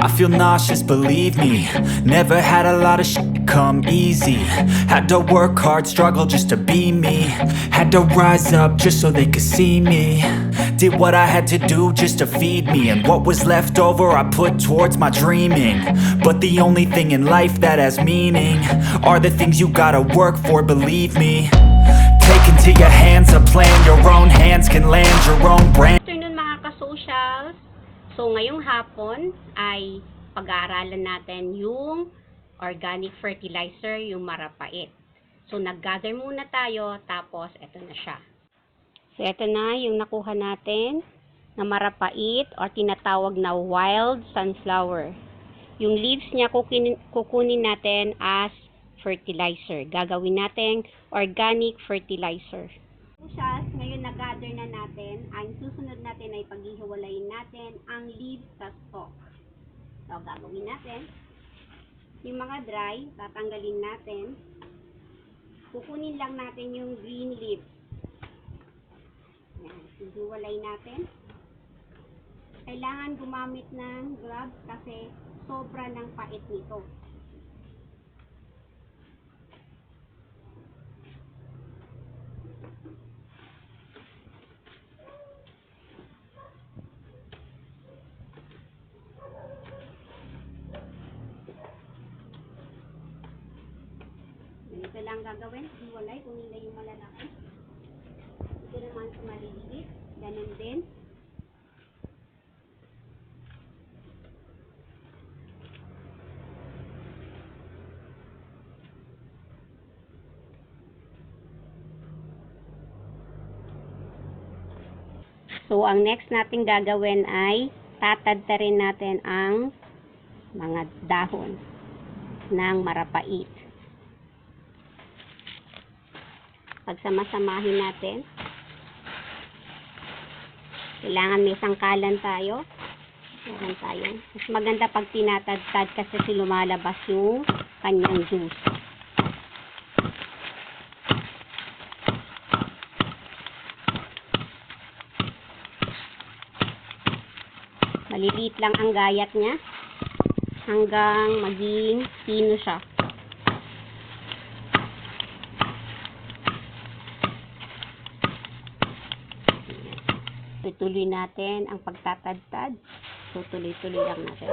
I feel nauseous, believe me. Never had a lot of shit come easy. Had to work hard, struggle just to be me. Had to rise up just so they could see me. Did what I had to do just to feed me. And what was left over I put towards my dreaming. But the only thing in life that has meaning are the things you gotta work for, believe me. Take into your hands a plan. Your own hands can land your own brand. Good afternoon mga ka-socials. So ngayong hapon ay pag-aaralan natin yung organic fertilizer, yung marapait. So nag-gather muna tayo, tapos eto na siya. So eto na yung nakuha natin na marapait or tinatawag na wild sunflower. Yung leaves niya kukunin natin as fertilizer. Gagawin natin organic fertilizer. Ngayon na-gather na natin, ang susunod natin ay paghihiwalayin natin ang leaves sa stalk. So, gagawin natin. Yung mga dry, tatanggalin natin. Kukunin lang natin yung green leaves. Yan, hihiwalay natin. Kailangan gumamit ng gloves kasi sobra ng pait nito. Ito lang gagawin, hiwalay, kung hindi yung malalaki. Ito naman sa maliliit, ganun din. So, ang next natin gagawin ay tatadtarin natin ang mga dahon ng marapait. Pagsamasamahin natin. Kailangan may sangkalan tayo. Meron tayo. Mas maganda pag tinatadtad kasi lumalabas yung kanyang juice. Maliliit lang ang gayat niya hanggang maging pino siya. Tutuloy natin ang pagtatadtad. Tutuloy-tuloy lang natin.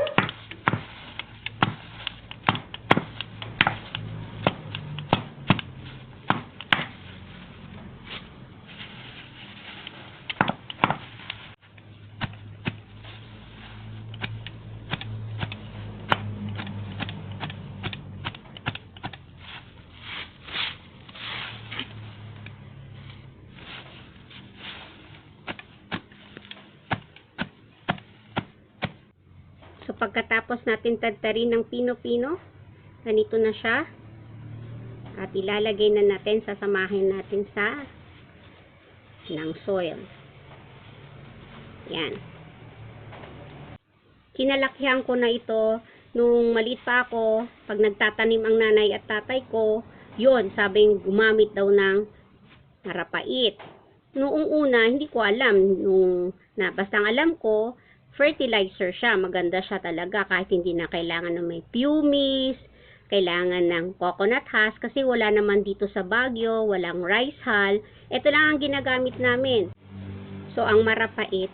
So, pagkatapos natin tadtarin ng pino-pino, ganito na siya. At ilalagay na natin, sasamahin natin sa ng soil. Yan. Kinalakihan ko na ito nung maliit pa ako. Pag nagtatanim ang nanay at tatay ko, yun, sabing gumamit daw ng marapait. Noong una, hindi ko alam. Basta ang alam ko, fertilizer siya. Maganda siya talaga kahit hindi na kailangan ng may pumice, kailangan ng coconut husk kasi wala naman dito sa Baguio, walang rice hull. Ito lang ang ginagamit namin. So, ang marapait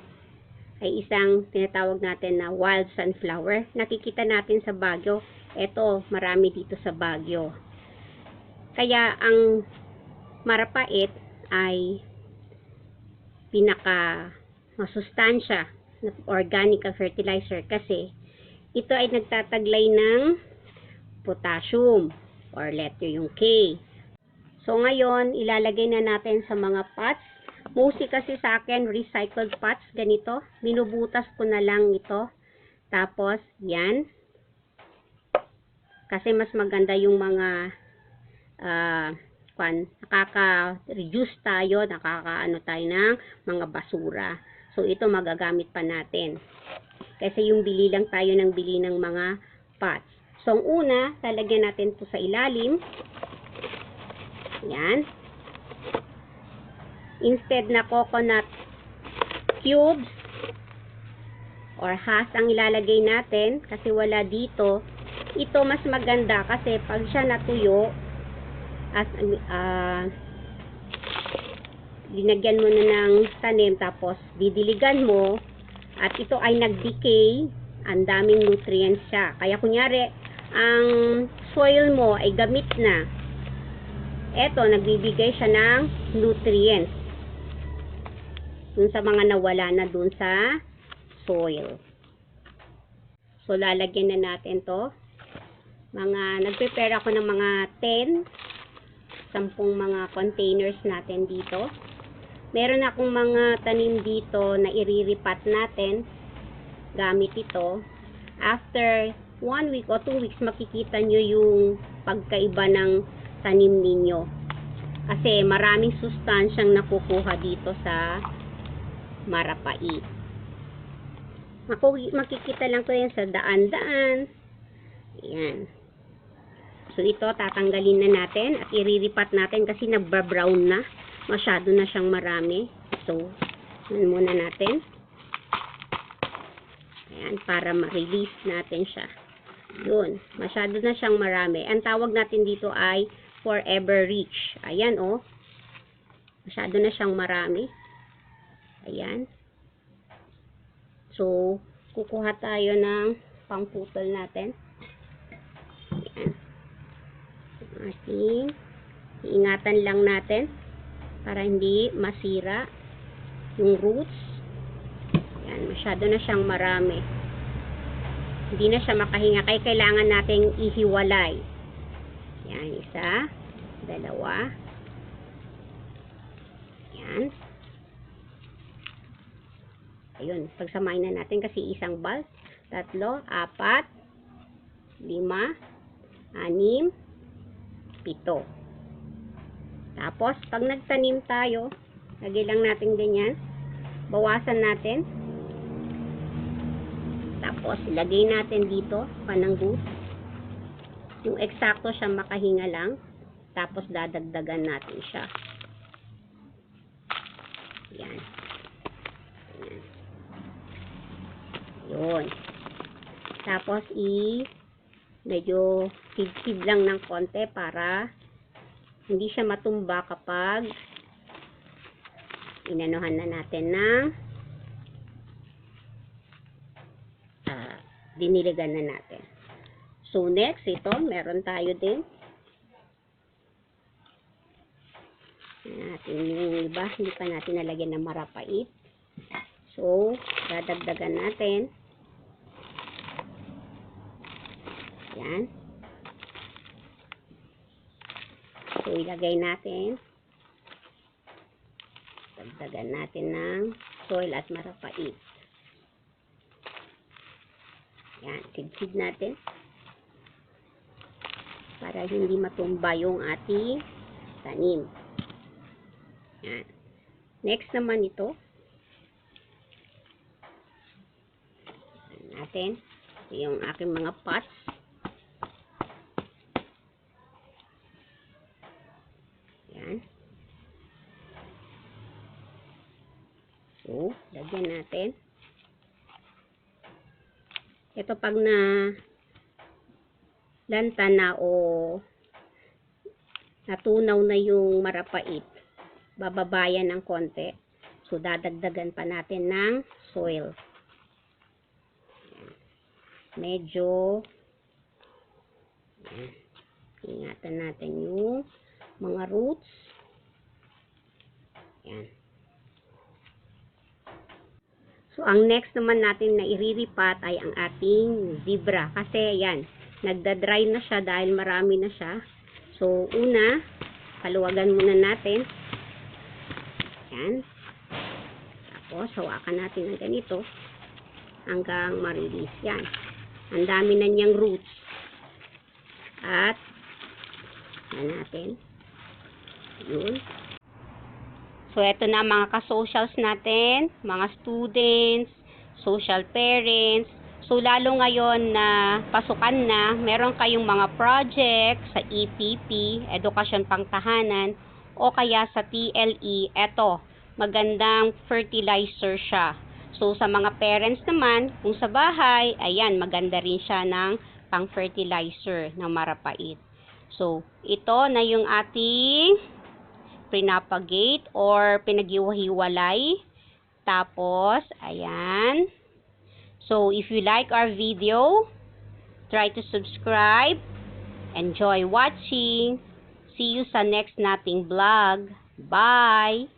ay isang tinatawag natin na wild sunflower. Nakikita natin sa Baguio. Ito, marami dito sa Baguio. Kaya, ang marapait ay pinaka masustansya na organic fertilizer kasi ito ay nagtataglay ng potassium or letter yung K. So ngayon, ilalagay na natin sa mga pots. Mostly kasi sa akin, recycled pots, ganito. Binubutas ko na lang ito. Tapos, yan. Kasi mas maganda yung mga nakaka-reduce tayo, nakaka-ano tayo ng mga basura. So, ito magagamit pa natin. Kasi yung bili lang tayo ng bili ng mga pots. So, ang una, lalagyan natin ito sa ilalim. Yan. Instead na coconut cubes, or has ang ilalagay natin kasi wala dito. Ito mas maganda kasi pag siya natuyo, as linagyan mo na ng tanim tapos didiligan mo at ito ay nag-decay, ang daming nutrients siya. Kaya kunyari, ang soil mo ay gamit na. Eto, nagbibigay siya ng nutrients dun sa mga nawala na dun sa soil. So, lalagyan na natin to. Nag-prepare ako ng mga 10 mga containers natin dito. Meron akong mga tanim dito na iriripat natin gamit ito. After 1 week o 2 weeks, makikita nyo yung pagkaiba ng tanim ninyo. Kasi maraming sustansyang nakukuha dito sa marapait. Makikita lang ko yan sa daan-daan. Ayan. So, ito tatanggalin na natin at iriripat natin kasi nagba-brown na. Masyado na siyang marami. So, yun muna natin. Ayan, para ma-release natin siya. Yun, masyado na siyang marami. Ang tawag natin dito ay Forever Rich. Ayan, oh. Masyado na siyang marami. Ayan. So, kukuha tayo ng pangputol natin. Ayan. Iingatan lang natin para hindi masira yung roots. Ayan, masyado na siyang marami. Hindi na siya makahinga. Kaya kailangan nating ihiwalay. Ayan, isa, dalawa. Ayan. Ayun, pagsamahin na natin kasi isang bulb, 3, 4, 5, 6, 7. Tapos, pag nagtanim tayo, lagay lang natin ganyan. Bawasan natin. Tapos, lagay natin dito, pananggut. Yung eksakto siya makahinga lang. Tapos, dadagdagan natin siya. Yan. Yan. Yun. Tapos, medyo feed lang ng konti para hindi siya matumba kapag inanuhan na natin ng diniligan na natin. So, next, ito, meron tayo din. Yung iba, hindi pa natin nalagyan ng marapait. So, dadagdagan natin. Yan. So, ilagay natin. Dagdagan natin ng soil at marapait. Yan. Sid-sid natin. Para hindi matumba yung ating tanim. Yan. Next naman ito. Natin. Ito yung aking mga pots. Yan. So, lagyan natin. Ito pag na lanta na o natunaw na yung marapait, bababayan ng konti. So, dadagdagan pa natin ng soil. Medyo ingatan natin yung mga roots. Yan. So, ang next naman natin na iriripat ay ang ating zebra. Kasi, yan, nagda-dry na siya dahil marami na siya. So, una, paluwagan muna natin. Yan. Tapos, hawakan natin ng ganito hanggang ma-release. Yan. Ang dami na niyang roots. At, yan natin. Yun. So, eto na mga ka-socials natin, mga students, social parents. So, lalo ngayon na pasukan na, meron kayong mga project sa EPP, Edukasyon Pangtahanan, o kaya sa TLE, eto, magandang fertilizer siya. So, sa mga parents naman, kung sa bahay, ayan, maganda rin siya ng pang-fertilizer ng marapait. So, ito na yung ating pinapagate or pinaghiwa-hiwalay. Tapos, ayan. So, if you like our video, try to subscribe. Enjoy watching. See you sa next nating vlog. Bye!